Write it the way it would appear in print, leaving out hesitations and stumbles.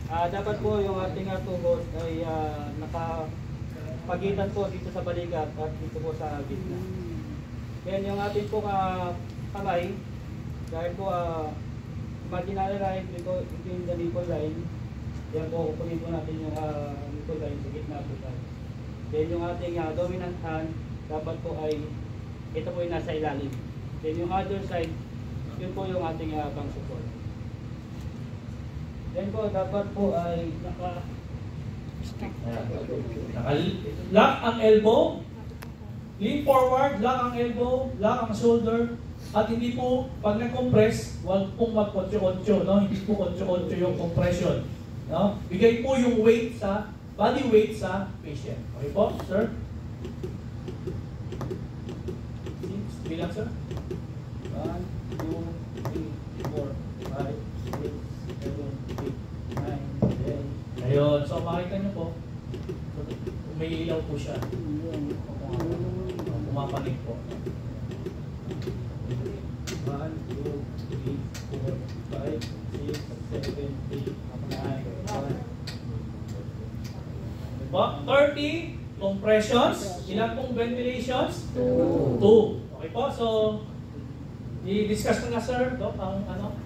Dapat po yung ating tuhod ay nakapagitan po dito sa balikat at dito po sa gitna. Then yung ating po kamay, dahil po imaginary line, ito yung the nipple line. Yan po, kukunin po natin yung nipple line sa gitna po tayo. Then yung ating dominant hand, dapat po ay ito po yung nasa ilalim. Then yung other side, yun po yung ating pang support. Then po, dapat po ay lock ang elbow, lean forward, lock ang elbow, lock ang shoulder, at hindi po, pag nag-compress, huwag pong mag-koncho-koncho, no? Hindi po koncho-koncho yung compression. No? Bigay po yung weight sa, body weight sa patient. Okay po, sir? Bilang, sir? 1, 2, 3, 4, 5, 6, 7, 8, 9, 10. Ayun. So, makita nyo po, may ilaw po siya. Pumapanig po. 1, 2, 3, 4, 5, 6, 7, 8, 9, 10. Po, 30 compressions. Ilan pong ventilations? 2. Okay po. So, i-discuss na nga, sir, Doc, ang ano?